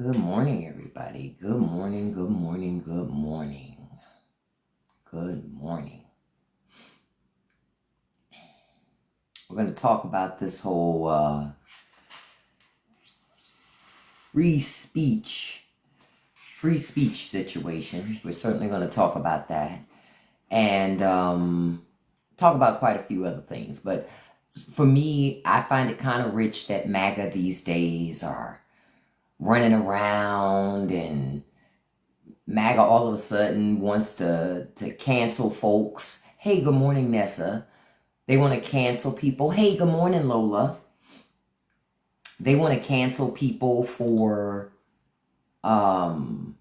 Good morning, everybody. Good morning, good morning, good morning. Good morning. We're going to talk about this whole free speech situation. We're certainly going to talk about that and talk about quite a few other things. But for me, I find it kind of rich that MAGA these days are running around, and MAGA all of a sudden wants to cancel folks. Hey, good morning, Nessa. They want to cancel people. Hey, good morning, Lola. They want to cancel people for having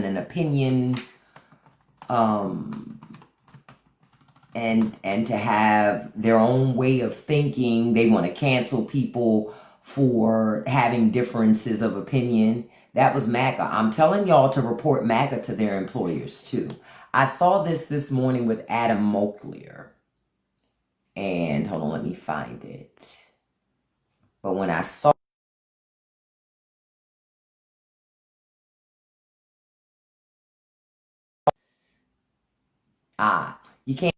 an opinion, and to have their own way of thinking. They want to cancel people for having differences of opinion. That was MAGA. I'm telling y'all to report MAGA to their employers too. I saw this morning with Adam Moakler. And hold on, let me find it. But when I saw you can't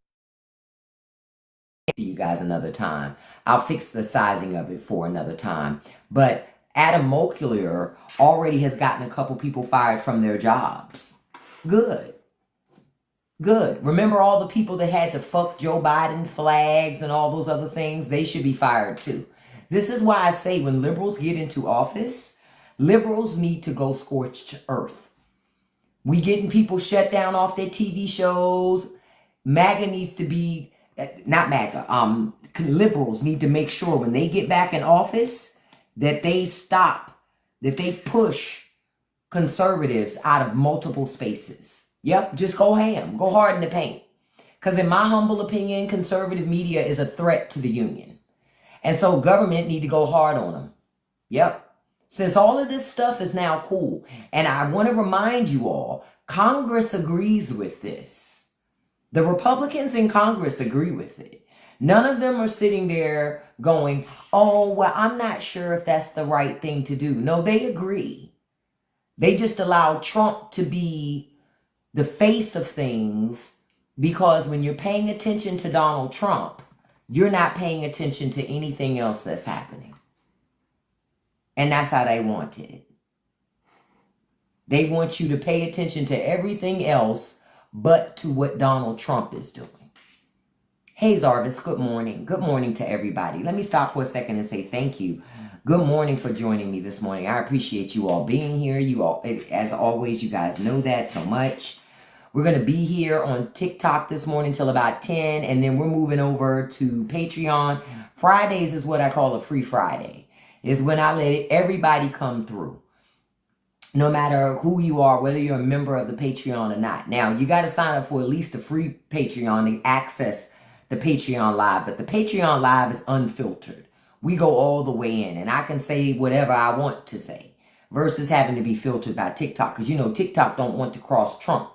see you guys another time. I'll fix the sizing of it for another time. But Adam Moakler already has gotten a couple people fired from their jobs. Good. Remember all the people that had to fuck Joe Biden flags and all those other things? They should be fired too. This is why I say when liberals get into office, liberals need to go scorched earth. We getting people shut down off their TV shows. MAGA needs to be, not MAGA, liberals need to make sure when they get back in office that they stop, that they push conservatives out of multiple spaces. Yep, just go ham, go hard in the paint. Because in my humble opinion, conservative media is a threat to the union. And so government need to go hard on them. Yep. Since all of this stuff is now cool, and I want to remind you all, Congress agrees with this. The Republicans in Congress agree with it. None of them are sitting there going, oh, well, I'm not sure if that's the right thing to do. No, they agree. They just allow Trump to be the face of things, because when you're paying attention to Donald Trump, you're not paying attention to anything else that's happening. And that's how they want it. They want you to pay attention to everything else but to what Donald Trump is doing. Hey, Zarvis, good morning. Good morning to everybody. Let me stop for a second and say thank you. Good morning for joining me this morning. I appreciate you all being here. You all, as always, you guys know that so much. We're going to be here on TikTok this morning till about 10, and then we're moving over to Patreon. Fridays is what I call a free Friday. Is when I let everybody come through. No matter who you are, whether you're a member of the Patreon or not. Now, you got to sign up for at least a free Patreon to access the Patreon Live. But the Patreon Live is unfiltered. We go all the way in, and I can say whatever I want to say versus having to be filtered by TikTok. Because, you know, TikTok don't want to cross Trump.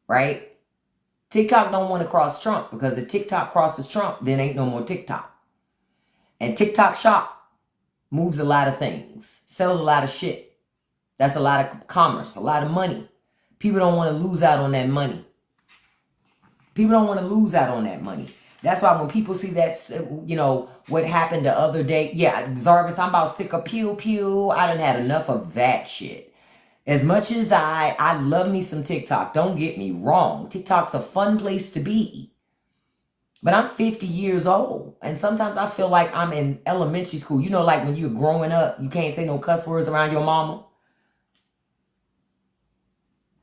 Right? TikTok don't want to cross Trump, because if TikTok crosses Trump, then ain't no more TikTok. And TikTok Shop moves a lot of things, sells a lot of shit. That's a lot of commerce, a lot of money. People don't want to lose out on that money. That's why when people see that, you know, what happened the other day. Yeah, Zarvis, I'm about sick of pew pew. I done had enough of that shit. As much as I love me some TikTok, don't get me wrong. TikTok's a fun place to be. But I'm 50 years old, and sometimes I feel like I'm in elementary school. You know, like when you're growing up, you can't say no cuss words around your mama.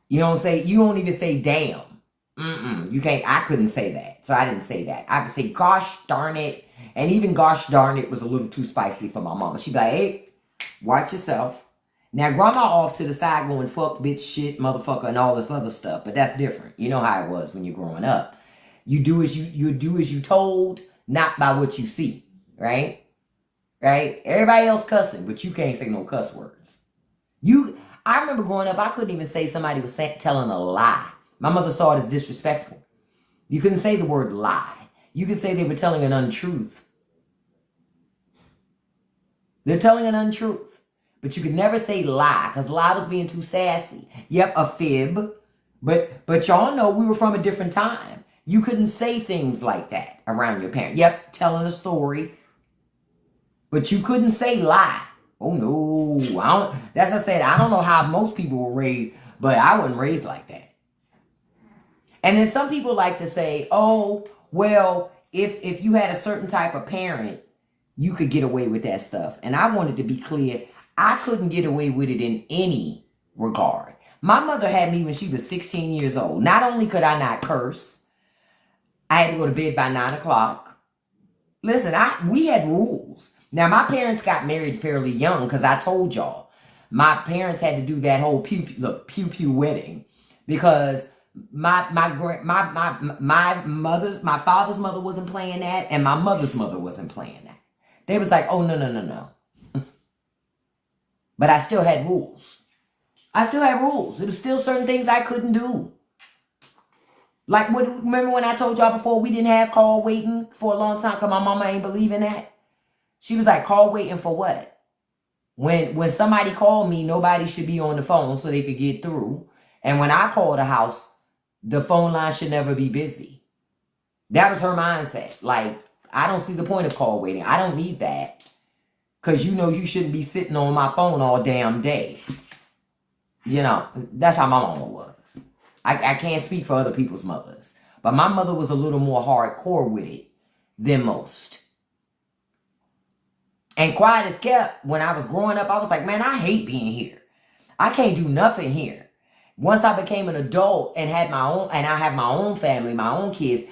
You don't even say damn. You can't, I couldn't say that. So I didn't say that. I would say gosh darn it. And even gosh darn it was a little too spicy for my mama. She'd be like, hey, watch yourself. Now, grandma off to the side going, fuck, bitch, shit, motherfucker, and all this other stuff. But that's different. You know how it was when you're growing up. You do as you told, not by what you see. Right? Right? Everybody else cussing, but you can't say no cuss words. I remember growing up, I couldn't even say somebody was telling a lie. My mother saw it as disrespectful. You couldn't say the word lie. You could say they were telling an untruth. They're telling an untruth. But you could never say lie, because lie was being too sassy. Yep, a fib. But y'all know we were from a different time. You couldn't say things like that around your parents. Yep, telling a story. But you couldn't say lie. Oh no. That's what I said. I don't know how most people were raised, but I wasn't raised like that. And then some people like to say, oh, well, if you had a certain type of parent, you could get away with that stuff. And I wanted to be clear, I couldn't get away with it in any regard. My mother had me when she was 16 years old. Not only could I not curse, I had to go to bed by 9 o'clock. Listen, we had rules. Now, my parents got married fairly young, because I told y'all, my parents had to do that whole pew-pew wedding, because my father's mother wasn't playing that, and my mother's mother wasn't playing that. They was like, oh, no. But I still had rules. There was still certain things I couldn't do. Like, remember when I told y'all before we didn't have call waiting for a long time because my mama ain't believing that? She was like, call waiting for what? When somebody called me, nobody should be on the phone so they could get through. And when I called the house, the phone line should never be busy. That was her mindset. Like, I don't see the point of call waiting. I don't need that. Because you know you shouldn't be sitting on my phone all damn day. You know, that's how my mama was. I can't speak for other people's mothers. But my mother was a little more hardcore with it than most. And quiet as kept, when I was growing up, I was like, man, I hate being here. I can't do nothing here. Once I became an adult and had my own, and I have my own family, my own kids,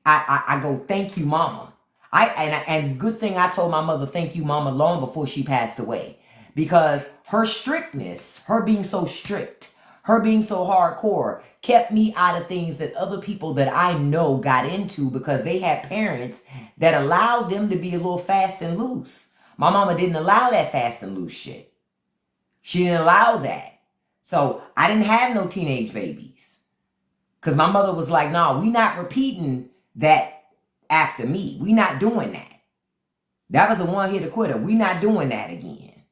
I go, thank you, mama. And good thing I told my mother, thank you, mama, long before she passed away. Because her strictness, her being so strict, her being so hardcore, kept me out of things that other people that I know got into because they had parents that allowed them to be a little fast and loose. My mama didn't allow that fast and loose shit. She didn't allow that. So I didn't have no teenage babies. Because my mother was like, no, we not repeating that after me. We not doing that. That was a one-hitter quitter. We not doing that again.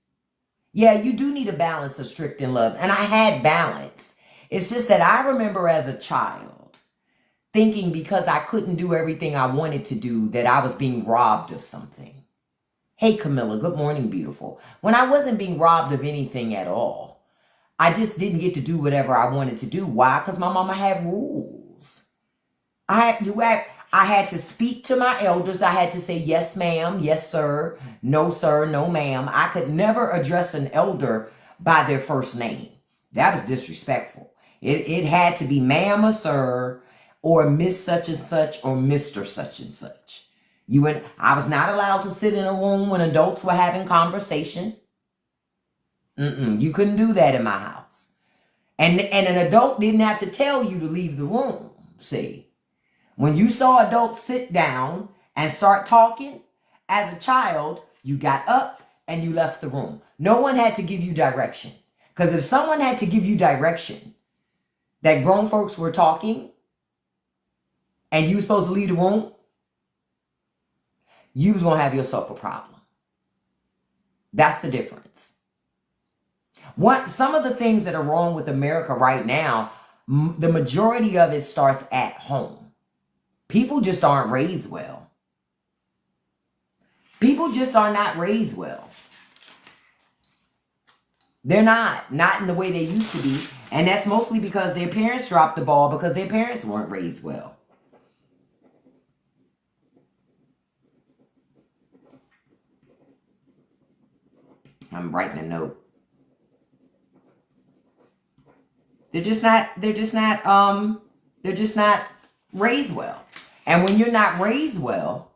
Yeah, you do need a balance of strict and love. And I had balance. It's just that I remember as a child thinking because I couldn't do everything I wanted to do that I was being robbed of something. Hey, Camilla, good morning, beautiful. When I wasn't being robbed of anything at all, I just didn't get to do whatever I wanted to do. Why? Because my mama had rules. I had to speak to my elders. I had to say, yes, ma'am, yes, sir, no, ma'am. I could never address an elder by their first name. That was disrespectful. It had to be ma'am or sir, or Miss such and such, or Mr. such and such. I was not allowed to sit in a room when adults were having conversation. You couldn't do that in my house. And an adult didn't have to tell you to leave the room, see. When you saw adults sit down and start talking, as a child, you got up and you left the room. No one had to give you direction. Because if someone had to give you direction that grown folks were talking and you were supposed to leave the room, you was going to have yourself a problem. That's the difference. Some of the things that are wrong with America right now, the majority of it starts at home. People just aren't raised well. People just are not raised well. They're not in the way they used to be. And that's mostly because their parents dropped the ball because their parents weren't raised well. I'm writing a note. They're just not raised well. And when you're not raised well,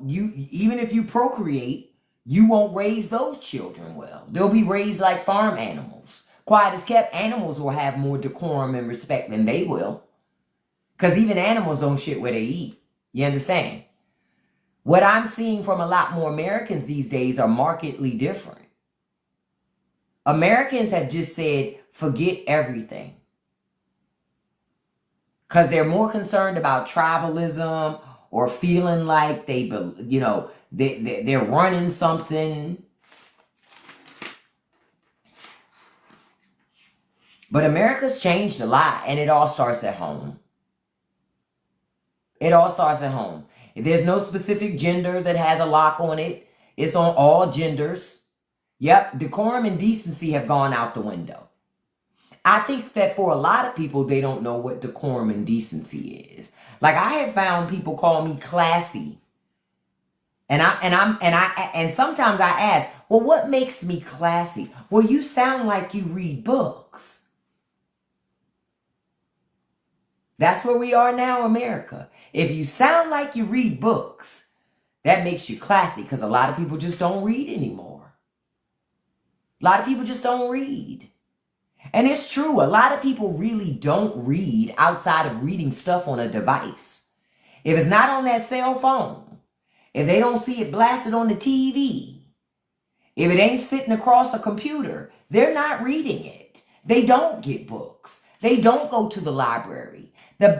you even if you procreate, you won't raise those children well. They'll be raised like farm animals. Quiet as kept, animals will have more decorum and respect than they will. Because even animals don't shit where they eat. You understand? What I'm seeing from a lot more Americans these days are markedly different. Americans have just said, forget everything. Because they're more concerned about tribalism or feeling like They're running something. But America's changed a lot, and it all starts at home. It all starts at home. If there's no specific gender that has a lock on it, it's on all genders. Yep, decorum and decency have gone out the window. I think that for a lot of people, they don't know what decorum and decency is. Like, I have found people call me classy. And sometimes I ask, well, what makes me classy? Well, you sound like you read books. That's where we are now, America. If you sound like you read books, that makes you classy, because a lot of people just don't read anymore. A lot of people just don't read. And it's true, a lot of people really don't read outside of reading stuff on a device. If it's not on that cell phone, if they don't see it blasted on the TV, if it ain't sitting across a computer, they're not reading it. They don't get books. They don't go to the library.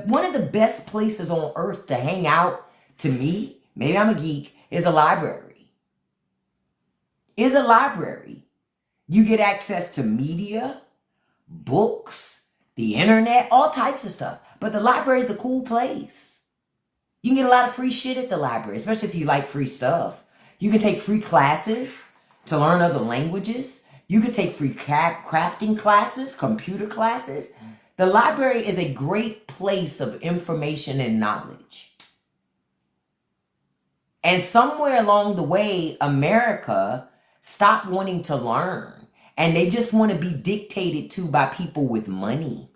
One of the best places on earth to hang out, to me, maybe I'm a geek, is a library. Is a library. You get access to media, books, the internet, all types of stuff. But the library is a cool place. You can get a lot of free shit at the library, especially if you like free stuff. You can take free classes to learn other languages. You can take free crafting classes, computer classes. The library is a great place of information and knowledge. And somewhere along the way, America stopped wanting to learn. And they just want to be dictated to by people with money.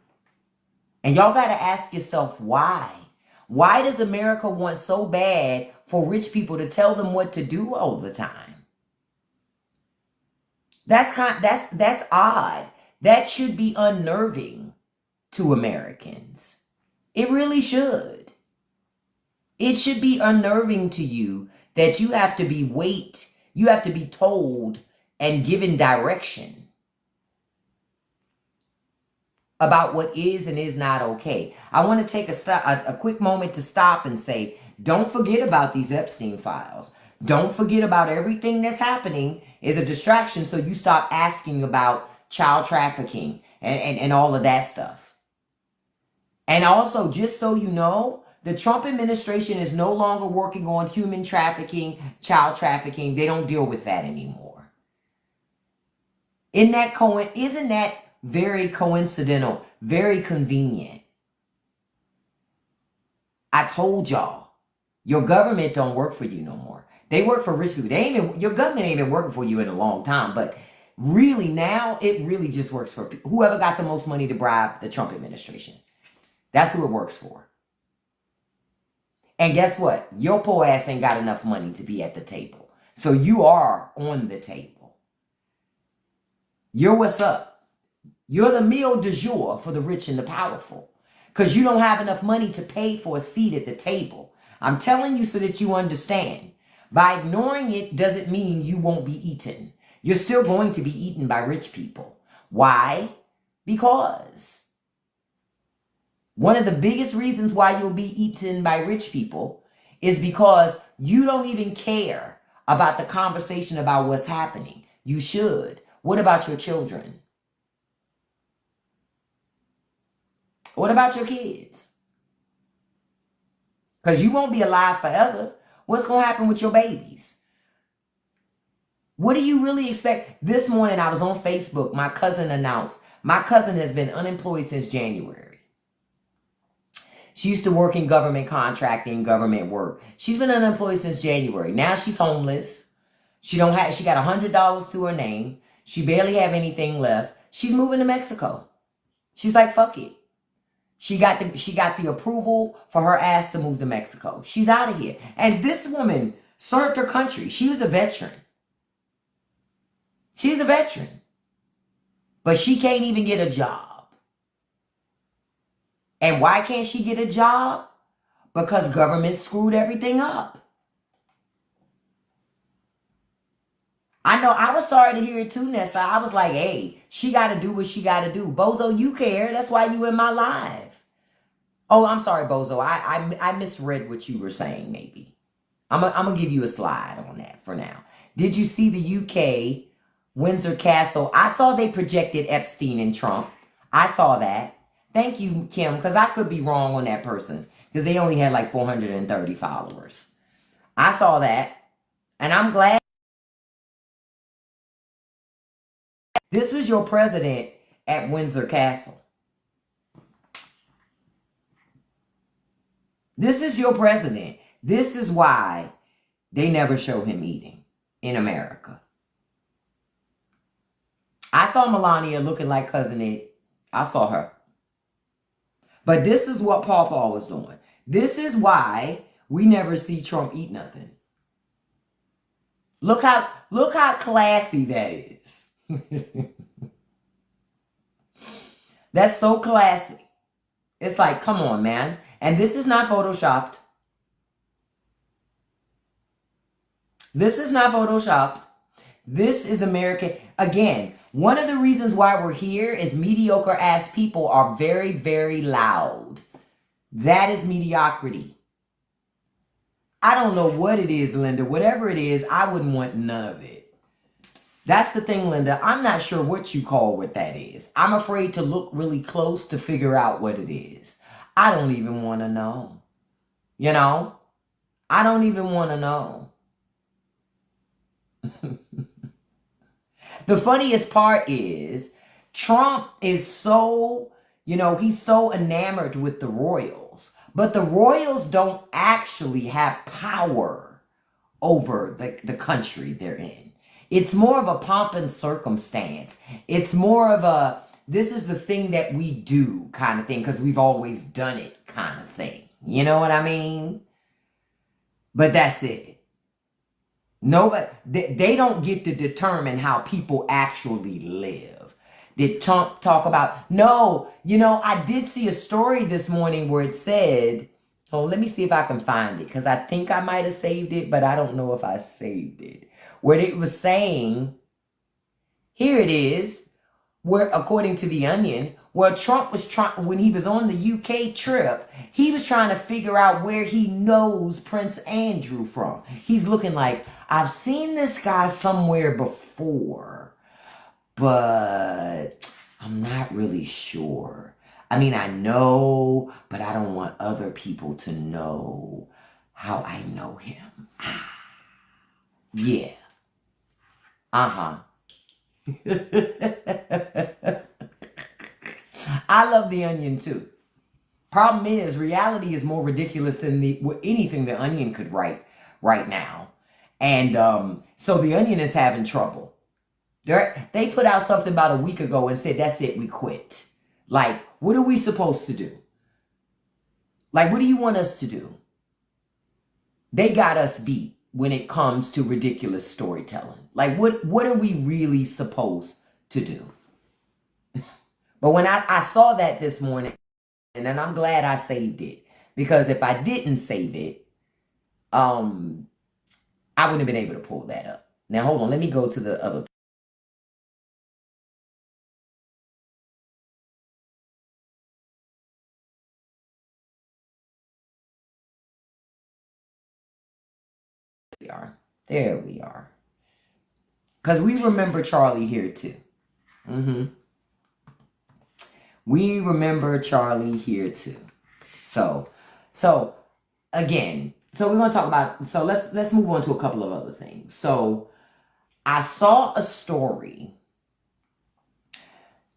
And y'all got to ask yourself, why? Why does America want so bad for rich people to tell them what to do all the time? That's odd. That should be unnerving to Americans. It really should. It should be unnerving to you that you have to be told and given direction about what is and is not okay. I want to take a quick moment to stop and say, don't forget about these Epstein files. Don't forget about everything that's happening is a distraction, so you stop asking about child trafficking and all of that stuff. And also, just so you know, the Trump administration is no longer working on human trafficking, child trafficking. They don't deal with that anymore. Isn't that very coincidental, very convenient? I told y'all, your government don't work for you no more. They work for rich people. Your government ain't been working for you in a long time, but really now, it really just works for whoever got the most money to bribe the Trump administration. That's who it works for. And guess what? Your poor ass ain't got enough money to be at the table. So you are on the table. You're what's up. You're the meal du jour for the rich and the powerful. Because you don't have enough money to pay for a seat at the table. I'm telling you so that you understand. By ignoring it doesn't mean you won't be eaten. You're still going to be eaten by rich people. Why? Because one of the biggest reasons why you'll be eaten by rich people is because you don't even care about the conversation about what's happening. You should. What about your children? What about your kids? Because you won't be alive forever. What's going to happen with your babies? What do you really expect? This morning I was on Facebook. My cousin announced. My cousin has been unemployed since January. She used to work in government contracting, government work. She's been unemployed since January. Now she's homeless. She got $100 to her name. She barely have anything left. She's moving to Mexico. She's like, fuck it. She got the approval for her ass to move to Mexico. She's out of here. And this woman served her country. She was a veteran. She's a veteran. But she can't even get a job. And why can't she get a job? Because government screwed everything up. I know, I was sorry to hear it too, Nessa. I was like, hey, she got to do what she got to do. Bozo, you care. That's why you in my live. Oh, I'm sorry, Bozo. I misread what you were saying, maybe. I'm gonna give you a slide on that for now. Did you see the UK Windsor Castle? I saw they projected Epstein and Trump. I saw that. Thank you, Kim, because I could be wrong on that person because they only had like 430 followers. I saw that, and I'm glad. This was your president at Windsor Castle. This is your president. This is why they never show him eating in America. I saw Melania looking like Cousin Ed. I saw her. But this is what Paw was doing. This is why we never see Trump eat nothing. Look how classy that is. That's so classy. It's like, come on, man. And this is not photoshopped. This is not photoshopped. This is American. Again, one of the reasons why we're here is mediocre ass people are very, very loud. That is mediocrity. I don't know what it is, Linda. Whatever it is, I wouldn't want none of it. That's the thing, Linda. I'm not sure what you call what that is. I'm afraid to look really close to figure out what it is. I don't even want to know. You know? I don't even want to know. The funniest part is Trump is so, he's so enamored with the royals. But the royals don't actually have power over the country they're in. It's more of a pomp and circumstance. It's more of a, this is the thing that we do kind of thing because we've always done it kind of thing. You know what I mean? But that's it. Nobody, they don't get to determine how people actually live. Did Trump talk about, no, I did see a story this morning where it said, oh, let me see if I can find it because I think I might have saved it, but I don't know if I saved it. Where it was saying, here it is, where according to The Onion, where Trump was trying, when he was on the UK trip, he was trying to figure out where he knows Prince Andrew from. He's looking like, I've seen this guy somewhere before, but I'm not really sure. I mean, I know, but I don't want other people to know how I know him. Yeah. Uh-huh. I love The Onion too. Problem is, reality is more ridiculous than anything The Onion could write right now. And so The Onion is having trouble. They put out something about a week ago and said, that's it, we quit. Like, what are we supposed to do? Like, what do you want us to do? They got us beat when it comes to ridiculous storytelling. Like, what are we really supposed to do? But when I saw that this morning, and then I'm glad I saved it. Because if I didn't save it, I wouldn't have been able to pull that up. Now, hold on. Let me go to the other. There we are. Because we remember Charlie here too. We remember Charlie here too. So again, so we're going to talk about, so let's move on to a couple of other things. So I saw a story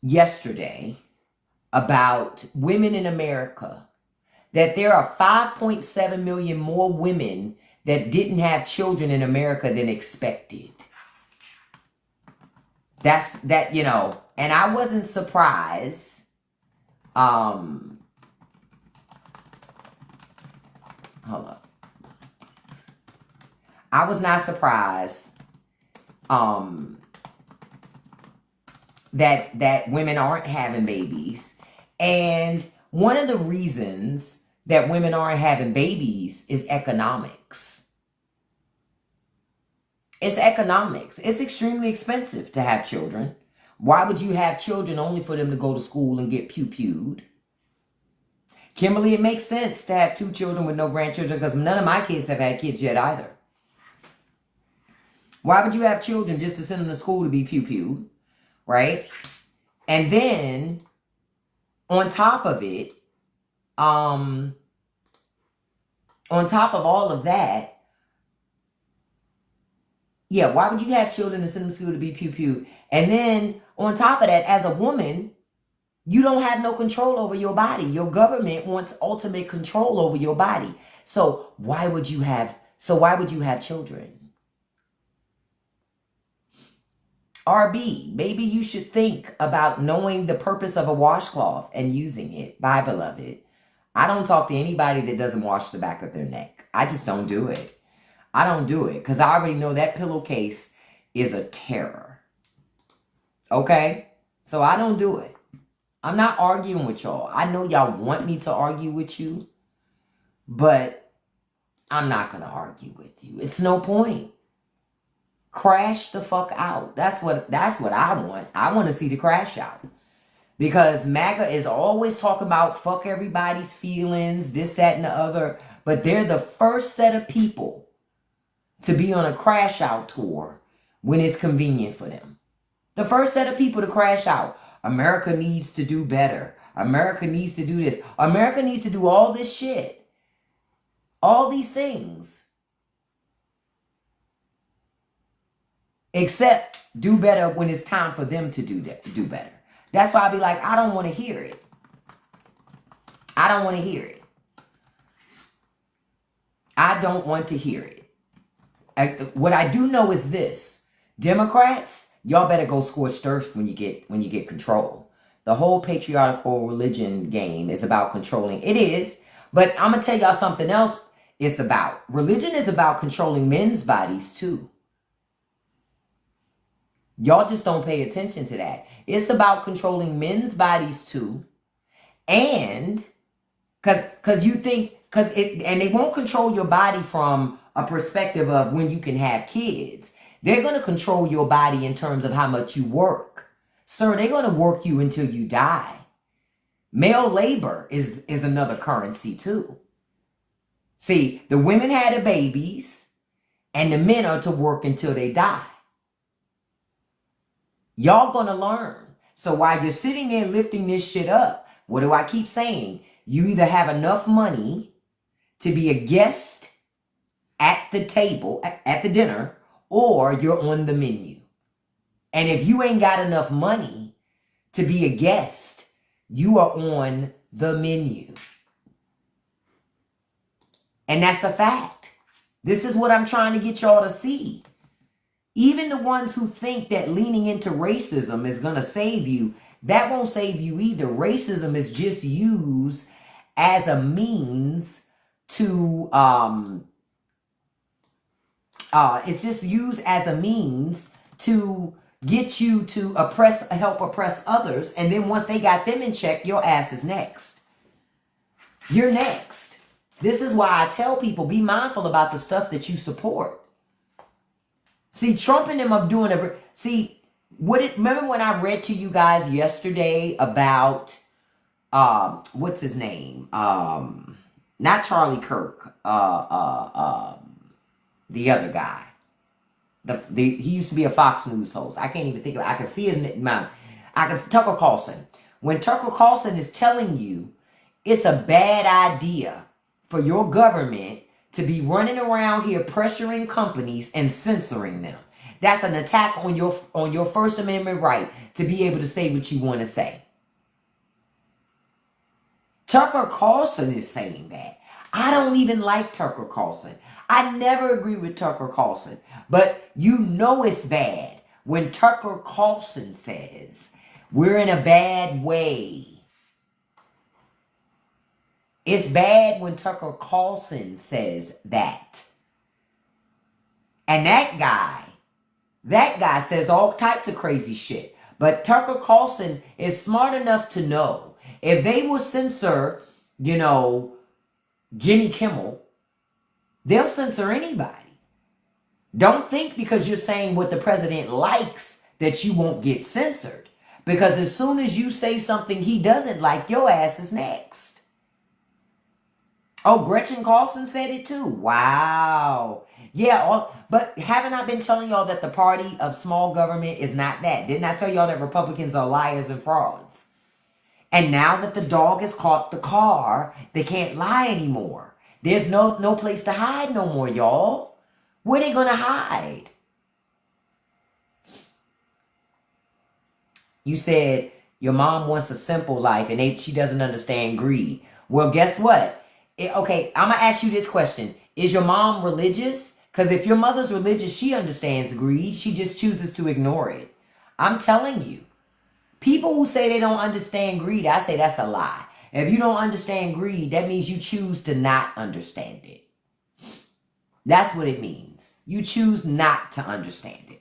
yesterday about women in America, that there are 5.7 million more women that didn't have children in America than expected. That's, and I wasn't surprised. Hold up. I was not surprised that women aren't having babies. And one of the reasons that women aren't having babies is economics. It's economics. It's extremely expensive to have children. Why would you have children only for them to go to school and get pew-pewed? Kimberly, it makes sense to have 2 children with no grandchildren because none of my kids have had kids yet either. Why would you have children just to send them to school to be pew-pew, right? And then, on top of it, on top of all of that, yeah, why would you have children to send them to school to be pew-pew? And then, on top of that, as a woman, you don't have no control over your body. Your government wants ultimate control over your body. So why would you have children? RB, maybe you should think about knowing the purpose of a washcloth and using it. Bye, beloved. I don't talk to anybody that doesn't wash the back of their neck. I just don't do it. I don't do it because I already know that pillowcase is a terror. Okay? So I don't do it. I'm not arguing with y'all. I know y'all want me to argue with you, but I'm not going to argue with you. It's no point. Crash the fuck out. That's what I want. I want to see the crash out. Because MAGA is always talking about fuck everybody's feelings, this, that, and the other. But they're the first set of people to be on a crash out tour when it's convenient for them. The first set of people to crash out. America needs to do better. America needs to do this. America needs to do all this shit. All these things. Except do better when it's time for them to do better. That's why I be like, I don't want to hear it. I don't want to hear it. I don't want to hear it. What I do know is this. Democrats, y'all better go scorched earth when you get control. The whole patriarchal religion game is about controlling. It is, but I'm gonna tell y'all something else. It's about religion is about controlling men's bodies too. Y'all just don't pay attention to that. It's about controlling men's bodies too, and because you think and they won't control your body from a perspective of when you can have kids. They're going to control your body in terms of how much you work. Sir, they're going to work you until you die. Male labor is another currency too. See, the women had the babies and the men are to work until they die. Y'all going to learn. So while you're sitting there lifting this shit up, what do I keep saying? You either have enough money to be a guest at the table, at the dinner, or you're on the menu. And if you ain't got enough money to be a guest, you are on the menu. And that's a fact. This is what I'm trying to get y'all to see. Even the ones who think that leaning into racism is going to save you, that won't save you either. Racism is just used as a means to, it's just used as a means to get you to help oppress others. And then once they got them in check, your ass is next. You're next. This is why I tell people, be mindful about the stuff that you support. See, Trump and them are doing remember when I read to you guys yesterday about, what's his name? Not Charlie Kirk, the other guy. He used to be a Fox News host. I can't even think of it. I can see his name. Tucker Carlson. When Tucker Carlson is telling you it's a bad idea for your government to be running around here pressuring companies and censoring them. That's an attack on your First Amendment right to be able to say what you want to say. Tucker Carlson is saying that. I don't even like Tucker Carlson. I never agree with Tucker Carlson. But you know it's bad when Tucker Carlson says we're in a bad way. It's bad when Tucker Carlson says that. And that guy says all types of crazy shit. But Tucker Carlson is smart enough to know if they will censor, Jimmy Kimmel, they'll censor anybody. Don't think because you're saying what the president likes that you won't get censored. Because as soon as you say something he doesn't like, your ass is next. Oh, Gretchen Carlson said it too. Wow. Yeah, but haven't I been telling y'all that the party of small government is not that? Didn't I tell y'all that Republicans are liars and frauds? And now that the dog has caught the car, they can't lie anymore. There's no place to hide no more, y'all. Where they gonna hide? You said your mom wants a simple life and she doesn't understand greed. Well, guess what? Okay, I'm going to ask you this question. Is your mom religious? Because if your mother's religious, she understands greed. She just chooses to ignore it. I'm telling you. People who say they don't understand greed, I say that's a lie. If you don't understand greed, that means you choose to not understand it. That's what it means. You choose not to understand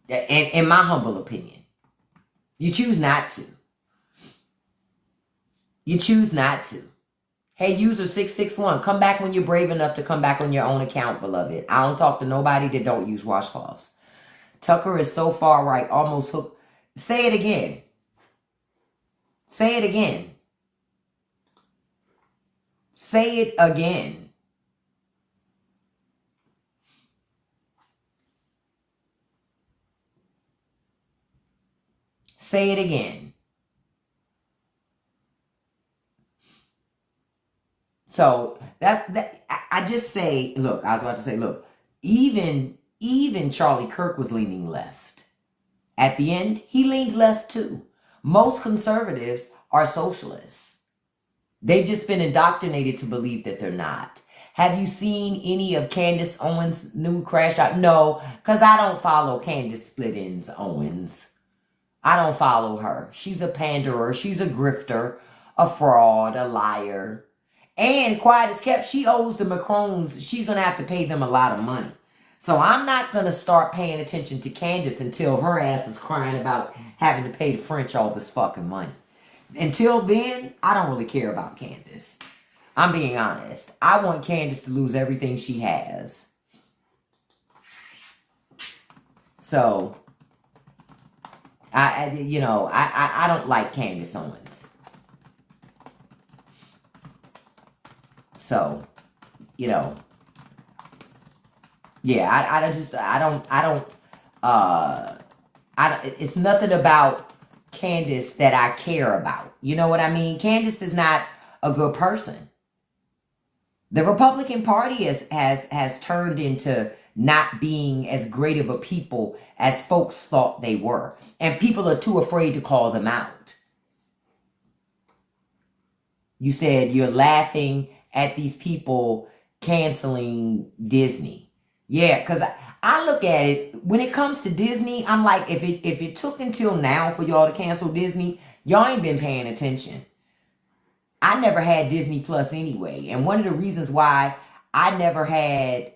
it. In my humble opinion. You choose not to. You choose not to. Hey, user 661, come back when you're brave enough to come back on your own account, beloved. I don't talk to nobody that don't use washcloths. Tucker is so far right, almost hooked. Say it again. Say it again. Say it again. Say it again. So I just say, look, I was about to say, look, even Charlie Kirk was leaning left. At the end, he leaned left too. Most conservatives are socialists. They've just been indoctrinated to believe that they're not. Have you seen any of Candace Owens' new crash out? No, because I don't follow Candace Split-Ends Owens. I don't follow her. She's a panderer. She's a grifter, a fraud, a liar. And quiet as kept, she owes the Macrons. She's going to have to pay them a lot of money. So I'm not going to start paying attention to Candace until her ass is crying about having to pay the French all this fucking money. Until then, I don't really care about Candace. I'm being honest. I want Candace to lose everything she has. So, I don't like Candace Owens. So, yeah, it's nothing about Candace that I care about. You know what I mean? Candace is not a good person. The Republican Party has turned into not being as great of a people as folks thought they were. And people are too afraid to call them out. You said you're laughing at these people canceling Disney. Yeah, because I look at it, when it comes to Disney, I'm like, if it took until now for y'all to cancel Disney, y'all ain't been paying attention. I never had Disney Plus anyway. And one of the reasons why I never had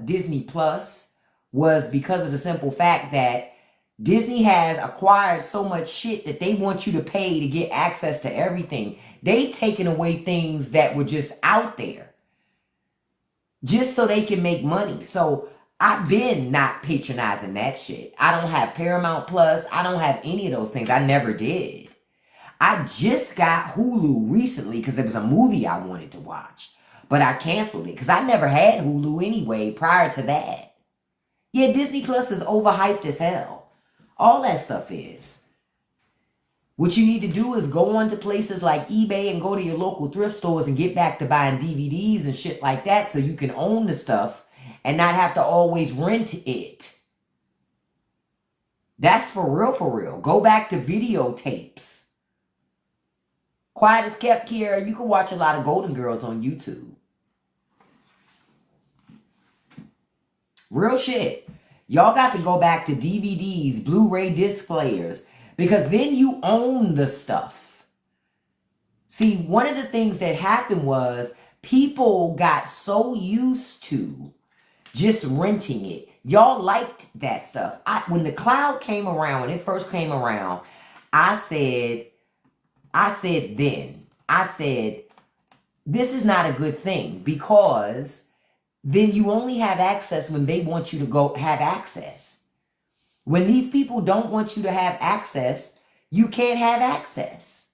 Disney Plus was because of the simple fact that Disney has acquired so much shit that they want you to pay to get access to everything. They've taken away things that were just out there just so they can make money. So I've been not patronizing that shit. I don't have Paramount Plus. I don't have any of those things. I never did. I just got Hulu recently because it was a movie I wanted to watch. But I canceled it because I never had Hulu anyway prior to that. Yeah, Disney Plus is overhyped as hell. All that stuff is. What you need to do is go on to places like eBay and go to your local thrift stores and get back to buying DVDs and shit like that so you can own the stuff and not have to always rent it. That's for real, for real. Go back to videotapes. Quiet as kept, Kiera, you can watch a lot of Golden Girls on YouTube. Real shit. Y'all got to go back to DVDs, Blu-ray disc players, because then you own the stuff. See, one of the things that happened was people got so used to just renting it. Y'all liked that stuff. When the cloud came around, when it first came around, I said, this is not a good thing because then you only have access when they want you to go have access. When these people don't want you to have access, you can't have access.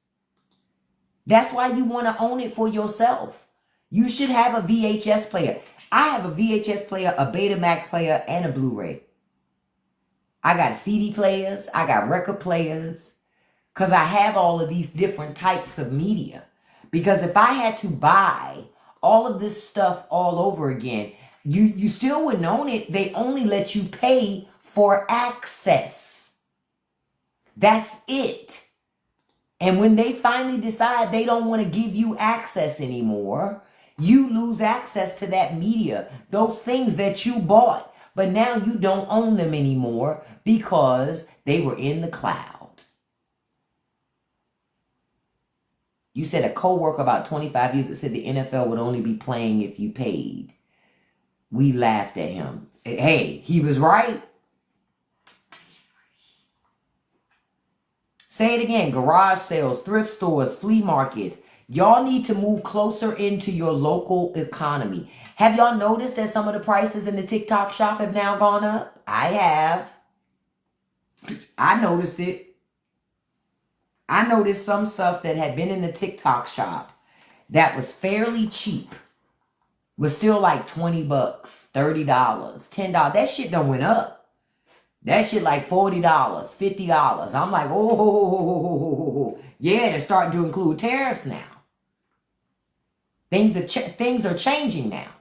That's why you want to own it for yourself. You should have a VHS player. I have a VHS player, a Betamax player, and a Blu-ray. I got CD players. I got record players. Because I have all of these different types of media. Because if I had to buy all of this stuff all over again, you still wouldn't own it. They only let you pay for access. That's it. And when they finally decide they don't want to give you access anymore, you lose access to that media, those things that you bought. But now you don't own them anymore because they were in the cloud. You said a co-worker about 25 years ago said the NFL would only be playing if you paid. We laughed at him. Hey, he was right. Say it again. Garage sales, thrift stores, flea markets. Y'all need to move closer into your local economy. Have y'all noticed that some of the prices in the TikTok shop have now gone up? I have. I noticed it. I noticed some stuff that had been in the TikTok shop that was fairly cheap was still like 20 bucks, $30, $10. That shit done went up. That shit like $40, $50. I'm like, oh, yeah, they're starting to include tariffs now. Things are changing now.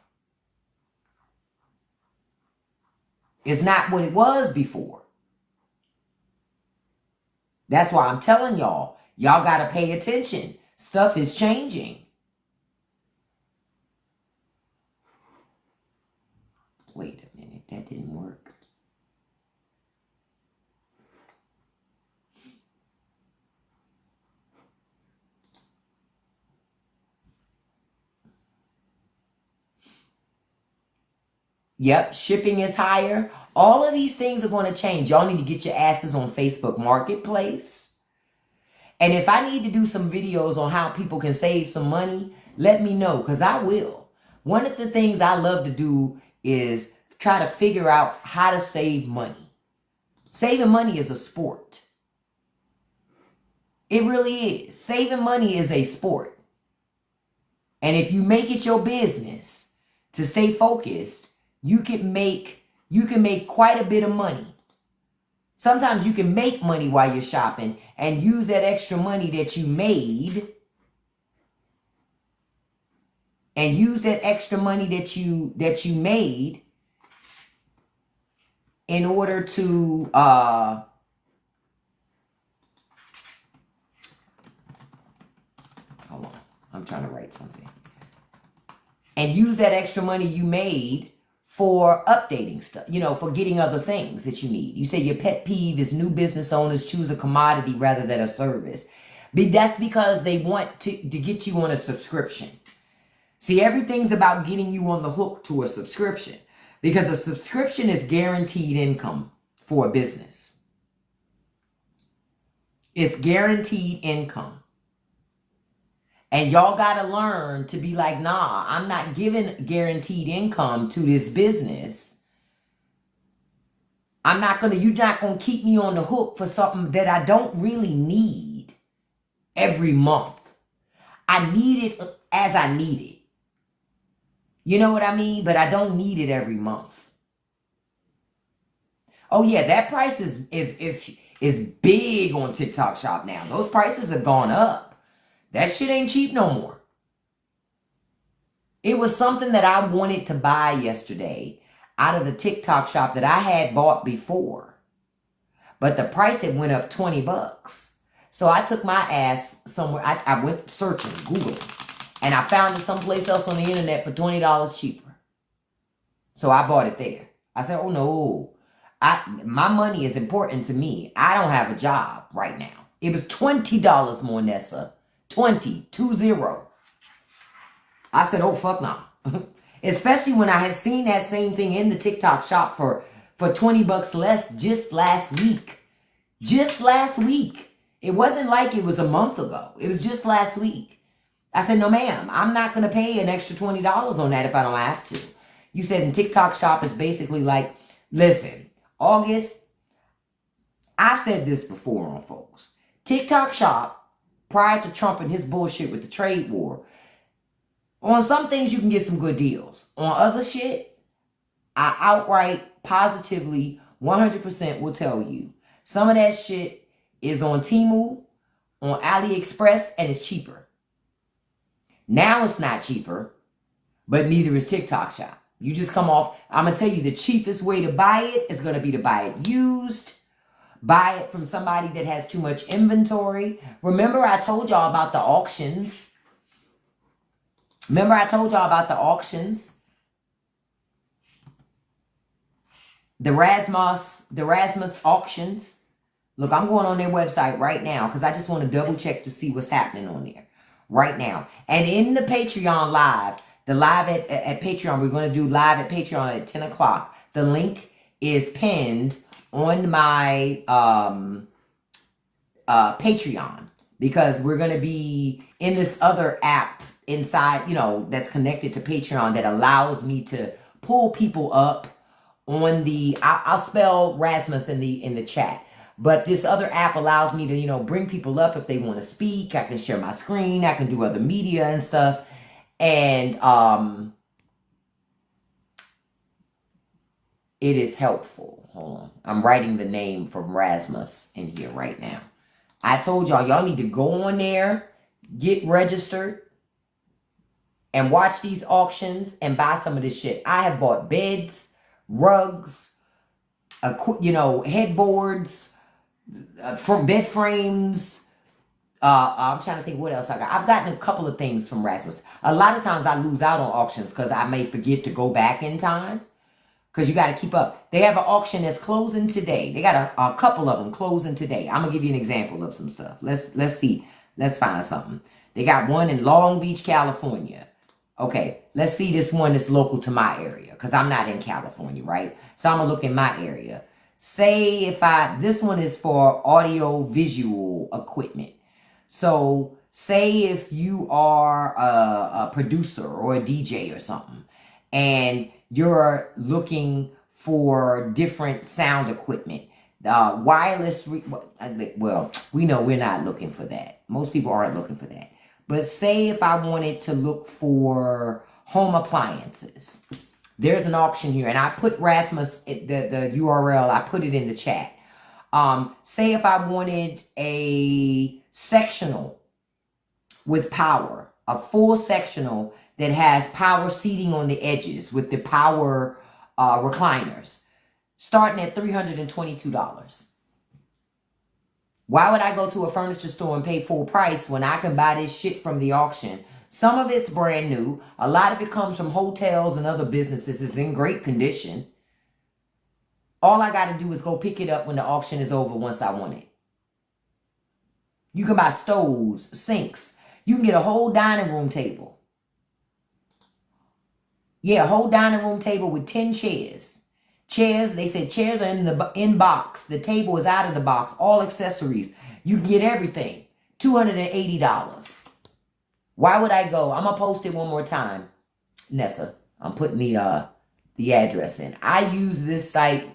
It's not what it was before. That's why I'm telling y'all got to pay attention. Stuff is changing. Wait a minute, that didn't work. Yep, shipping is higher. All of these things are going to change. Y'all need to get your asses on Facebook Marketplace. And if I need to do some videos on how people can save some money, let me know, because I will. One of the things I love to do is try to figure out how to save money. Saving money is a sport. It really is. Saving money is a sport. And if you make it your business to stay focused, you can make quite a bit of money. Sometimes you can make money while you're shopping and use that extra money that you made in order to hold on, I'm trying to write something. And use that extra money you made for updating stuff, for getting other things that you need. You say your pet peeve is new business owners choose a commodity rather than a service. That's because they want to get you on a subscription. See, everything's about getting you on the hook to a subscription, because a subscription is guaranteed income for a business. It's guaranteed income. And y'all got to learn to be like, nah, I'm not giving guaranteed income to this business. You're not going to keep me on the hook for something that I don't really need every month. I need it as I need it. You know what I mean? But I don't need it every month. Oh yeah, that price is big on TikTok Shop now. Those prices have gone up. That shit ain't cheap no more. It was something that I wanted to buy yesterday out of the TikTok shop that I had bought before. But the price had went up 20 bucks. So I took my ass somewhere. I went searching, Googling, and I found it someplace else on the internet for $20 cheaper. So I bought it there. I said, oh no, my money is important to me. I don't have a job right now. It was $20 more, Nessa. 20. I said, oh, fuck no. Especially when I had seen that same thing in the TikTok shop for 20 bucks less just last week. Just last week. It wasn't like it was a month ago. It was just last week. I said, no, ma'am, I'm not going to pay an extra $20 on that if I don't have to. You said in TikTok shop is basically like, listen, August, I've said this before on folks. TikTok shop prior to Trump and his bullshit with the trade war. On some things, you can get some good deals. On other shit, I outright, positively, 100% will tell you. Some of that shit is on Temu, on AliExpress, and it's cheaper. Now it's not cheaper, but neither is TikTok Shop. You just come off. I'm going to tell you the cheapest way to buy it is going to be to buy it used. Buy it from somebody that has too much inventory. Remember I told y'all about the auctions. The Rasmus auctions. Look, I'm going on their website right now because I just want to double check to see what's happening on there right now. And in the Patreon live, the live at Patreon, we're going to do live at Patreon at 10 o'clock. The link is pinned on my Patreon because we're going to be in this other app inside, you know, that's connected to Patreon that allows me to pull people up on the, I'll spell Rasmus in the chat. But this other app allows me to, you know, bring people up if they want to speak. I can share my screen. I can do other media and stuff. And it is helpful. Hold on. I'm writing the name from Rasmus in here right now. I told y'all need to go on there, get registered, and watch these auctions and buy some of this shit. I have bought beds, rugs, you know, headboards, from bed frames. I'm trying to think what else I got. I've gotten a couple of things from Rasmus. A lot of times I lose out on auctions because I may forget to go back in time. Because you got to keep up. They have an auction that's closing today. They got a couple of them closing today. I'm going to give you an example of some stuff. Let's see. Let's find something. They got one in Long Beach, California. Okay, let's see this one that's local to my area. Because I'm not in California, right? So I'm going to look in my area. Say if this one is for audio visual equipment. So say if you are a producer or a DJ or something. And you're looking for different sound equipment. Wireless, well, we know we're not looking for that. Most people aren't looking for that. But say if I wanted to look for home appliances. There's an auction here. And I put Rasmus, the URL, I put it in the chat. Say if I wanted a sectional with power, a full sectional that has power seating on the edges with the power recliners, starting at $322. Why would I go to a furniture store and pay full price when I can buy this shit from the auction? Some of it's brand new. A lot of it comes from hotels and other businesses. It's in great condition. All I got to do is go pick it up when the auction is over once I want it. You can buy stoves, sinks. You can get a whole dining room table. Yeah, a whole dining room table with 10 chairs. Chairs, they said chairs are in box. The table is out of the box. All accessories. You can get everything. $280. Why would I go? I'm going to post it one more time. Nessa, I'm putting the address in. I use this site.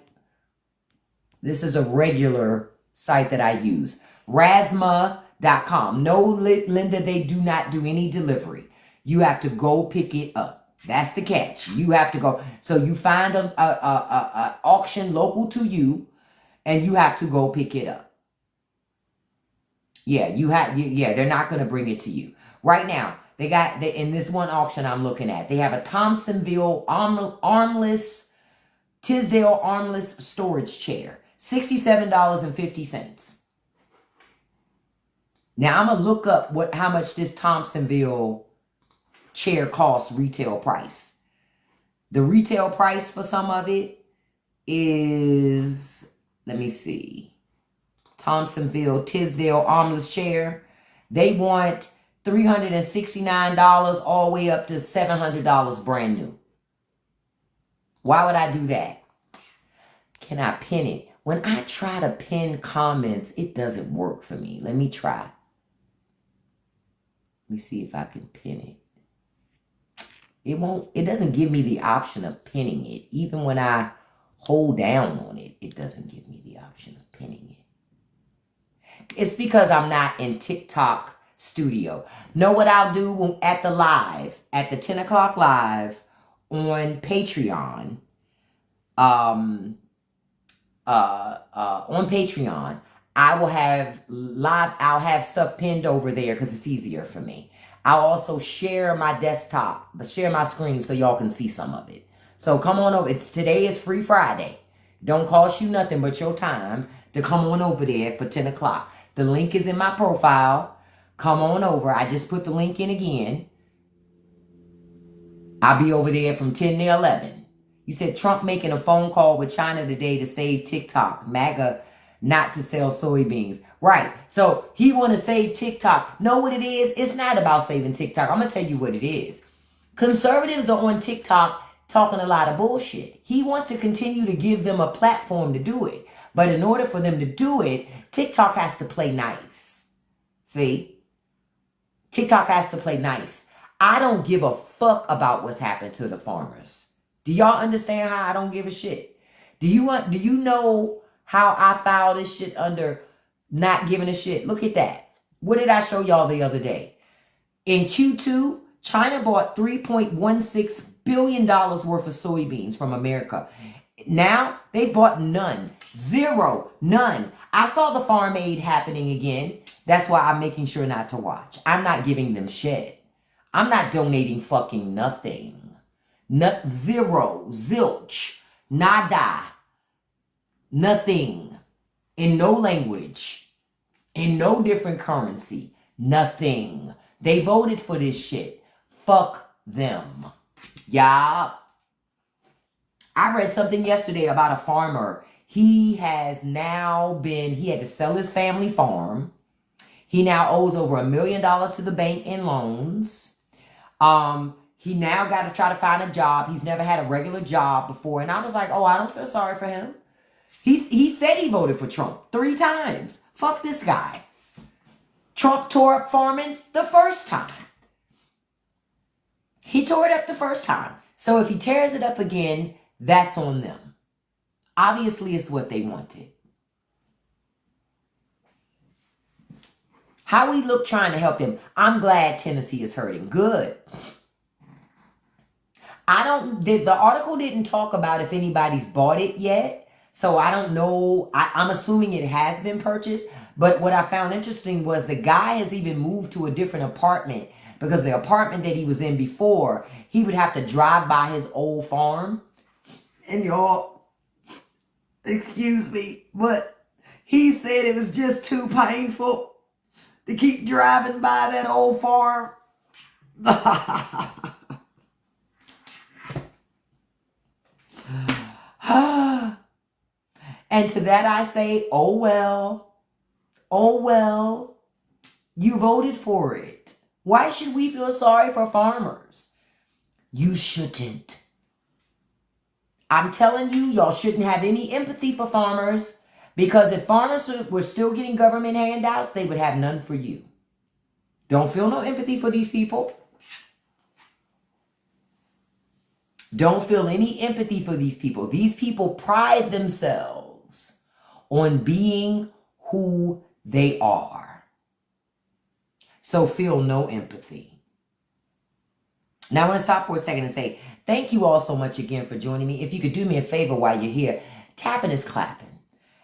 This is a regular site that I use. Rasma.com. No, Linda, they do not do any delivery. You have to go pick it up. That's the catch. You have to go. So you find a auction local to you, and you have to go pick it up. Yeah, they're not going to bring it to you. Right now, in this one auction I'm looking at, they have a Thompsonville armless, Tisdale armless storage chair. $67.50. Now I'm going to look up how much this Thompsonville chair costs retail price. The retail price for some of it is, let me see, Thompsonville Tisdale armless chair. They want $369 all the way up to $700 brand new. Why would I do that? Can I pin it? When I try to pin comments, it doesn't work for me. Let me try. Let me see if I can pin it. It doesn't give me the option of pinning it. Even when I hold down on it, it doesn't give me the option of pinning it. It's because I'm not in TikTok studio. Know what I'll do at the live, at the 10 o'clock live on Patreon. On Patreon, I'll have stuff pinned over there because it's easier for me. I'll also share my desktop, but share my screen so y'all can see some of it. So come on over. Today is Free Friday. Don't cost you nothing but your time to come on over there for 10 o'clock. The link is in my profile. Come on over. I just put the link in again. I'll be over there from 10 to 11. You said Trump making a phone call with China today to save TikTok. MAGA not to sell soybeans. Right. So he want to save TikTok. Know what it is? It's not about saving TikTok. I'm going to tell you what it is. Conservatives are on TikTok talking a lot of bullshit. He wants to continue to give them a platform to do it. But in order for them to do it, TikTok has to play nice. See? TikTok has to play nice. I don't give a fuck about what's happened to the farmers. Do y'all understand how I don't give a shit? Do you know how I filed this shit under not giving a shit? Look at that. What did I show y'all the other day? In Q2, China bought $3.16 billion worth of soybeans from America. Now, they bought none. Zero. None. I saw the farm aid happening again. That's why I'm making sure not to watch. I'm not giving them shit. I'm not donating fucking nothing. Zero. Zilch. Nada. Nothing. In no language. In no different currency. Nothing. They voted for this shit. Fuck them. Yeah. I read something yesterday about a farmer. He had to sell his family farm. He now owes over $1 million to the bank in loans. He now got to try to find a job. He's never had a regular job before. And I was like, oh, I don't feel sorry for him. He said he voted for Trump 3 times. Fuck this guy. Trump tore up farming the first time. He tore it up the first time. So if he tears it up again, that's on them. Obviously, it's what they wanted. How we look trying to help them. I'm glad Tennessee is hurting. Good. The article didn't talk about if anybody's bought it yet. So I don't know. I'm assuming it has been purchased. But what I found interesting was the guy has even moved to a different apartment. Because the apartment that he was in before, he would have to drive by his old farm. And y'all, excuse me, but he said it was just too painful to keep driving by that old farm. And to that I say, oh well, you voted for it. Why should we feel sorry for farmers? You shouldn't. I'm telling you, y'all shouldn't have any empathy for farmers, because if farmers were still getting government handouts, they would have none for you. Don't feel no empathy for these people. Don't feel any empathy for these people. These people pride themselves on being who they are. So feel no empathy. Now I want to stop for a second and say thank you all so much again for joining me. If you could do me a favor while you're here, tapping is clapping.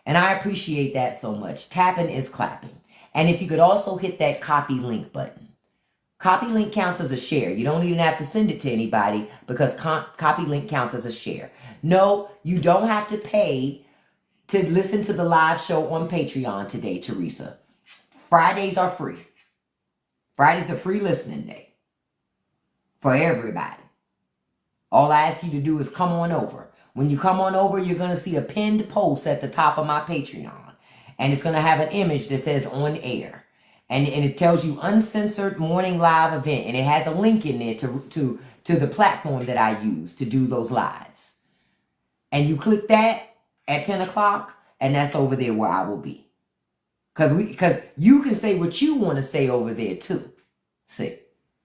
And I appreciate that so much. Tapping is clapping. And if you could also hit that copy link button. Copy link counts as a share. You don't even have to send it to anybody because copy link counts as a share. No, you don't have to pay to listen to the live show on Patreon today, Teresa. Fridays are free. Friday's a free listening day for everybody. All I ask you to do is come on over. When you come on over, you're going to see a pinned post at the top of my Patreon. And it's going to have an image that says on air. And it tells you uncensored morning live event. And it has a link in there to the platform that I use to do those lives. And you click that at 10 o'clock, and that's over there where I will be. Because you can say what you want to say over there too. See,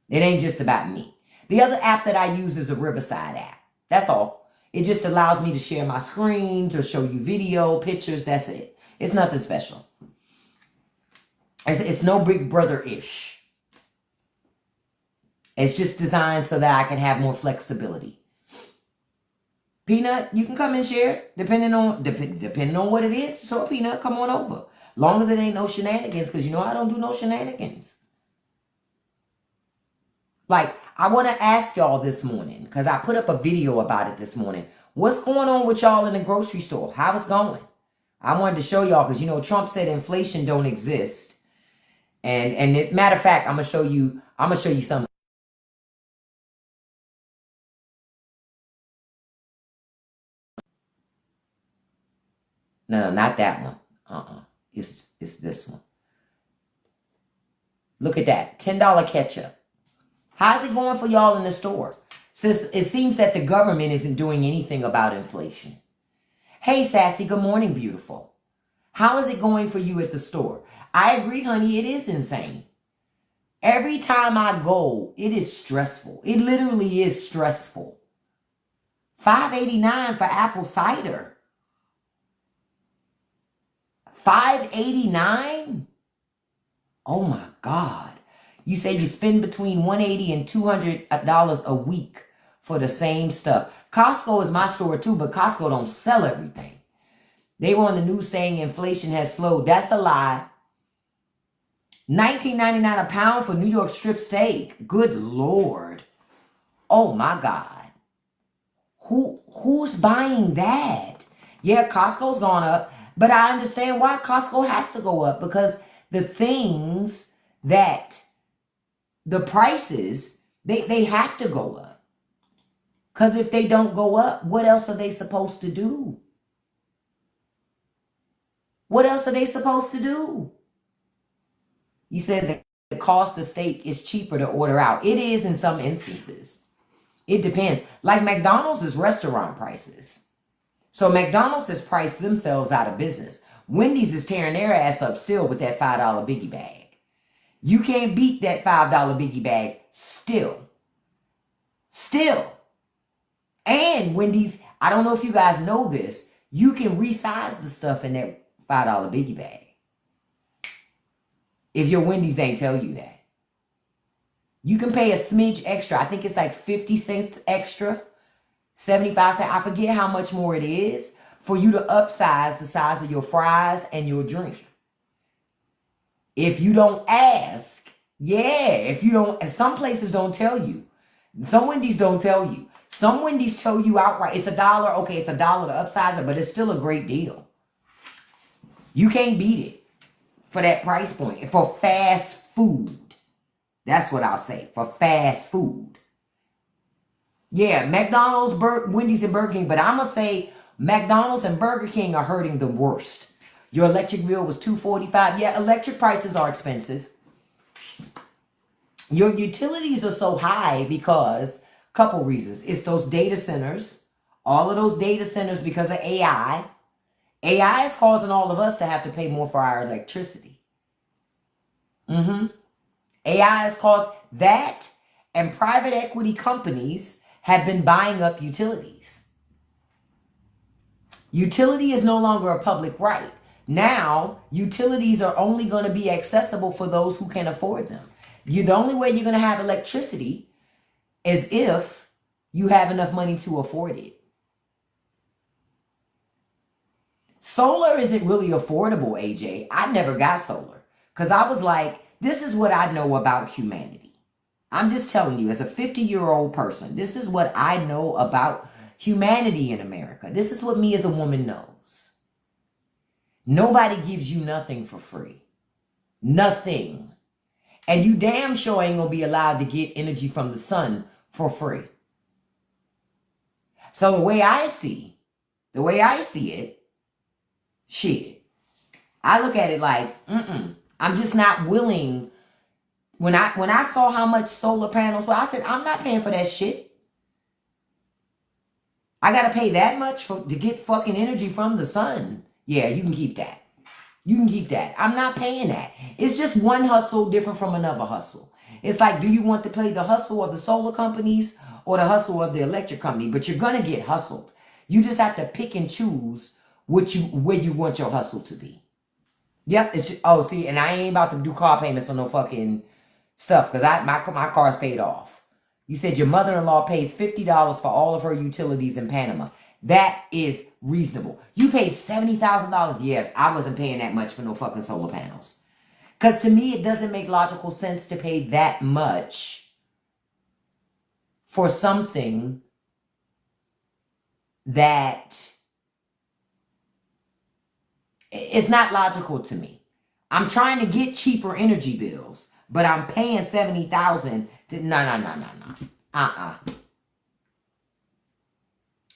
it ain't just about me. The other app that I use is a Riverside app. That's all. It just allows me to share my screens or show you video, pictures. That's it. It's nothing special. It's no Big Brother-ish. It's just designed so that I can have more flexibility. Peanut, you can come and share, depending on what it is. So Peanut, come on over. Long as it ain't no shenanigans, because you know I don't do no shenanigans. Like, I want to ask y'all this morning, because I put up a video about it this morning. What's going on with y'all in the grocery store? How it's going? I wanted to show y'all, because you know Trump said inflation don't exist. And matter of fact, I'm gonna show you something. No, not that one. It's this one. Look at that. $10 ketchup. How's it going for y'all in the store? Since it seems that the government isn't doing anything about inflation. Hey, Sassy, good morning, beautiful. How is it going for you at the store? I agree, honey, it is insane. Every time I go, it is stressful. It literally is stressful. $5.89 for apple cider. $5.89? Oh my God. You say you spend between $180 and $200 a week for the same stuff. Costco is my store too, but Costco don't sell everything. They were on the news saying inflation has slowed. That's a lie. $19.99 a pound for New York strip steak. Good Lord. Oh my God. Who's buying that? Yeah, Costco's gone up. But I understand why Costco has to go up, because the things that the prices, they have to go up. Because if they don't go up, what else are they supposed to do? What else are they supposed to do? You said that the cost of steak is cheaper to order out. It is in some instances. It depends. Like McDonald's is restaurant prices. So McDonald's has priced themselves out of business. Wendy's is tearing their ass up still with that $5 biggie bag. You can't beat that $5 biggie bag still. Still. And Wendy's, I don't know if you guys know this, you can resize the stuff in that $5 biggie bag. If your Wendy's ain't tell you that. You can pay a smidge extra. I think it's like 50 cents extra. 75 cents, I forget how much more it is, for you to upsize the size of your fries and your drink. If you don't ask, if you don't, some places don't tell you. Some Wendy's don't tell you. Some Wendy's tell you outright, it's $1, okay, it's $1 to upsize it, but it's still a great deal. You can't beat it for that price point, for fast food. That's what I'll say, for fast food. Yeah, McDonald's, Wendy's, and Burger King. But I'm going to say McDonald's and Burger King are hurting the worst. Your electric bill was $245. Yeah, electric prices are expensive. Your utilities are so high because, couple reasons. It's those data centers. All of those data centers because of AI. AI is causing all of us to have to pay more for our electricity. AI has caused that, and private equity companies have been buying up utilities. Utility is no longer a public right. Now, utilities are only going to be accessible for those who can afford them. The only way you're going to have electricity is if you have enough money to afford it. Solar isn't really affordable, AJ. I never got solar because I was like, this is what I know about humanity. I'm just telling you, as a 50-year-old person, this is what I know about humanity in America. This is what me as a woman knows. Nobody gives you nothing for free. Nothing. And you damn sure ain't going to be allowed to get energy from the sun for free. So the way I see it, shit, I look at it like, I'm just not willing. When I saw how much solar panels were, I said, I'm not paying for that shit. I got to pay that much to get fucking energy from the sun. Yeah, you can keep that. You can keep that. I'm not paying that. It's just one hustle different from another hustle. It's like, do you want to play the hustle of the solar companies or the hustle of the electric company? But you're going to get hustled. You just have to pick and choose where you want your hustle to be. Yep. It's just, and I ain't about to do car payments on no fucking stuff because my car's paid off. You said your mother-in-law pays $50 for all of her utilities in Panama. That is reasonable. You pay $70,000. Yeah, I wasn't paying that much for no fucking solar panels. Because to me, it doesn't make logical sense to pay that much for something that it's not logical to me. I'm trying to get cheaper energy bills, but I'm paying $70,000 to no.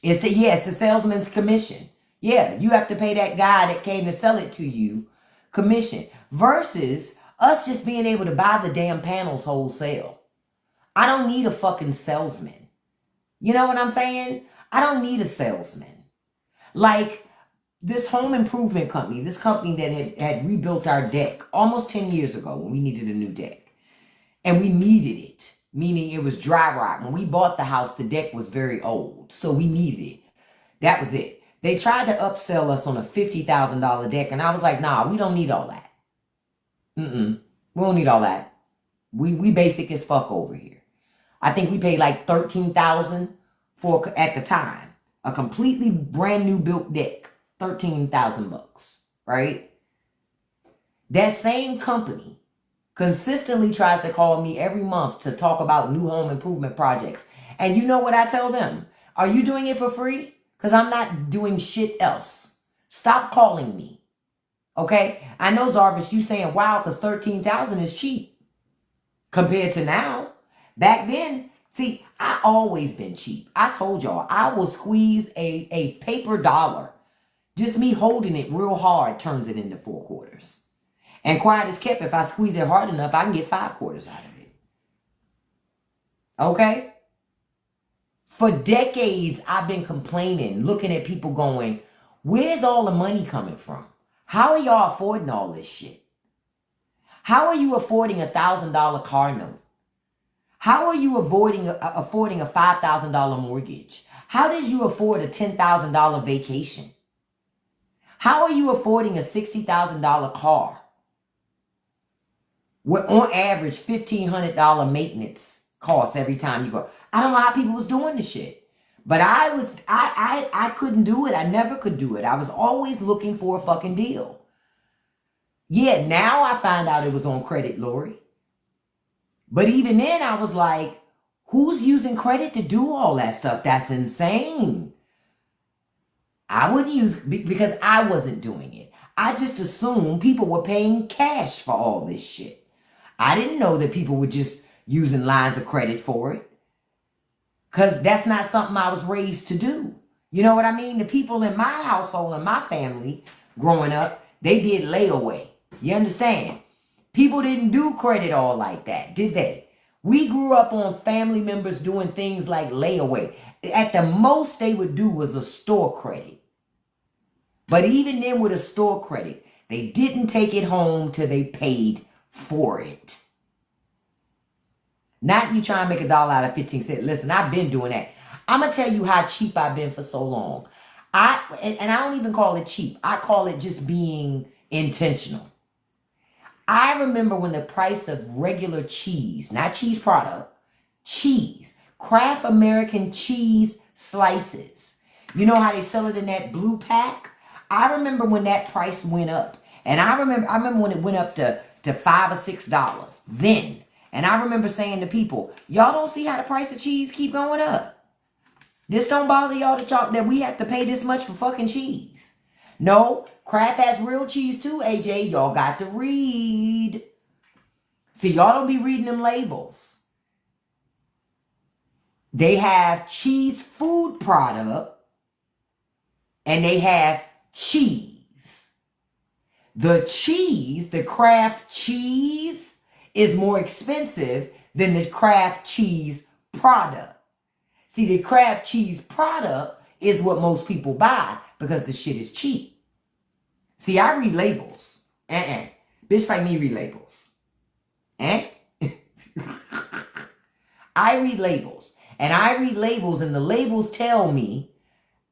It's the salesman's commission. Yeah, you have to pay that guy that came to sell it to you commission versus us just being able to buy the damn panels wholesale. I don't need a fucking salesman. You know what I'm saying? I don't need a salesman. Like this home improvement company, this company that had rebuilt our deck almost 10 years ago when we needed a new deck. And we needed it, meaning it was dry rot. When we bought the house, the deck was very old, so we needed it. That was it. They tried to upsell us on a $50,000 deck, and I was like, nah, we don't need all that. We don't need all that. We basic as fuck over here. I think we paid like $13,000 for, at the time, a completely brand new built deck. $13,000, right? That same company consistently tries to call me every month to talk about new home improvement projects. And you know what I tell them? Are you doing it for free? Because I'm not doing shit else. Stop calling me. Okay? I know, Zarvis, you saying, wow, because $13,000 is cheap compared to now. Back then, see, I always been cheap. I told y'all, I will squeeze a paper dollar. Just me holding it real hard turns it into 4 quarters. And quiet as kept, if I squeeze it hard enough, I can get 5 quarters out of it. Okay? For decades, I've been complaining, looking at people going, where's all the money coming from? How are y'all affording all this shit? How are you affording a $1,000 car note? How are you affording a $5,000 mortgage? How did you afford a $10,000 vacation? How are you affording a $60,000 car? With on average $1,500 maintenance costs every time you go. I don't know how people was doing this shit. But I couldn't do it. I never could do it. I was always looking for a fucking deal. Yeah, now I find out it was on credit, Lori. But even then I was like, who's using credit to do all that stuff? That's insane. I wouldn't use, because I wasn't doing it. I just assumed people were paying cash for all this shit. I didn't know that people were just using lines of credit for it. Because that's not something I was raised to do. You know what I mean? The people in my household and my family growing up, they did layaway. You understand? People didn't do credit all like that, did they? We grew up on family members doing things like layaway. At the most they would do was a store credit. But even then with a store credit, they didn't take it home till they paid for it. Not you trying to make $1 out of 15 cents. Listen, I've been doing that. I'm going to tell you how cheap I've been for so long. And I don't even call it cheap. I call it just being intentional. I remember when the price of regular cheese, not cheese product, cheese, Kraft American cheese slices. You know how they sell it in that blue pack? I remember when that price went up. And I remember when it went up to $5 or $6 then. And I remember saying to people, y'all don't see how the price of cheese keep going up. This don't bother y'all that we have to pay this much for fucking cheese. No, Kraft has real cheese too, AJ. Y'all got to read. See, y'all don't be reading them labels. They have cheese food product and they have cheese. The cheese, the Kraft cheese, is more expensive than the Kraft cheese product. See, the Kraft cheese product is what most people buy because the shit is cheap. See, I read labels. Bitch like me read labels. I read labels. And I read labels and the labels tell me,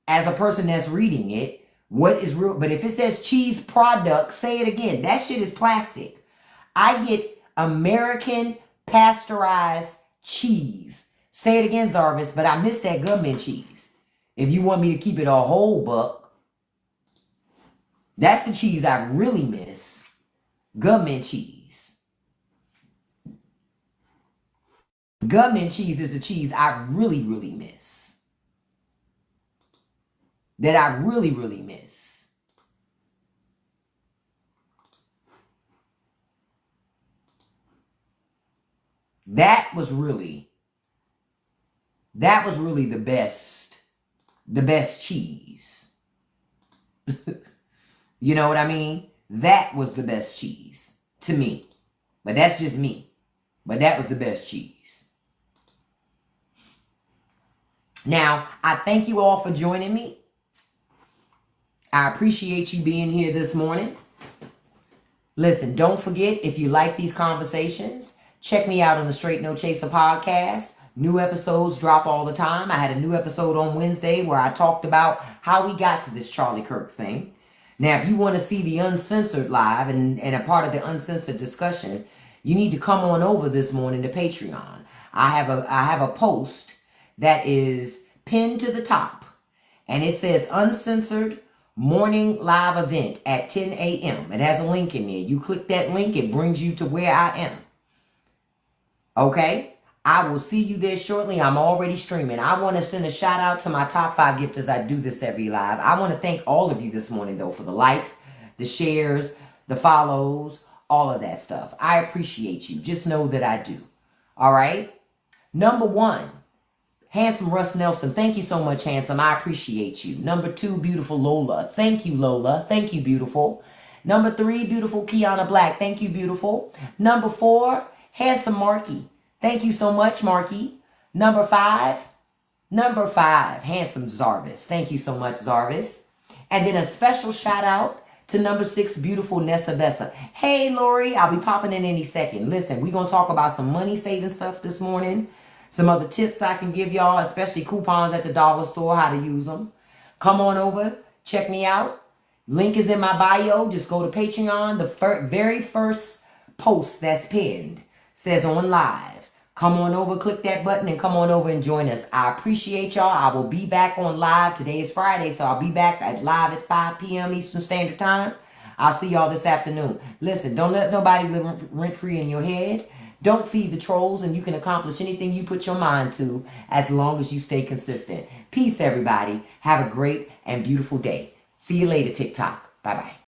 as a person that's reading it, what is real. But if it says cheese product, say it again. That shit is plastic. I get American pasteurized cheese Say it again, Zarvis, but I miss that government cheese. If you want me to keep it a whole buck, that's the cheese I really miss. Government cheese. Government cheese is the cheese I really, really miss. That I really, really miss. That was really the best cheese. You know what I mean? That was the best cheese to me. But that's just me. But that was the best cheese. Now, I thank you all for joining me. I appreciate you being here this morning. Listen, don't forget, if you like these conversations, check me out on the Straight No Chaser podcast. New episodes drop all the time. I had a new episode on Wednesday where I talked about how we got to this Charlie Kirk thing. Now, if you want to see the uncensored live and a part of the uncensored discussion, you need to come on over this morning to Patreon. I have a post that is pinned to the top, and it says uncensored morning live event at 10 a.m. It has a link in there. You click that link, it brings you to where I am. Okay? I will see you there shortly. I'm already streaming. I want to send a shout out to my top 5 gifters. I do this every live. I want to thank all of you this morning, though, for the likes, the shares, the follows, all of that stuff. I appreciate you. Just know that I do. All right? Number 1, Handsome Russ Nelson. Thank you so much, Handsome. I appreciate you. Number 2, Beautiful Lola. Thank you, Lola. Thank you, beautiful. Number 3, Beautiful Kiana Black. Thank you, beautiful. Number 4, Handsome Marky. Thank you so much, Marky. Number 5, Handsome Zarvis. Thank you so much, Zarvis. And then a special shout out to number 6, Beautiful Nessa Bessa. Hey, Lori, I'll be popping in any second. Listen, we're going to talk about some money saving stuff this morning. Some other tips I can give y'all, especially coupons at the dollar store, how to use them. Come on over, check me out. Link is in my bio. Just go to Patreon. The very first post that's pinned says on live. Come on over, click that button, and come on over and join us. I appreciate y'all. I will be back on live. Today is Friday, so I'll be back live at 5 p.m. Eastern Standard Time. I'll see y'all this afternoon. Listen, don't let nobody live rent-free in your head. Don't feed the trolls, and you can accomplish anything you put your mind to as long as you stay consistent. Peace, everybody. Have a great and beautiful day. See you later, TikTok. Bye-bye.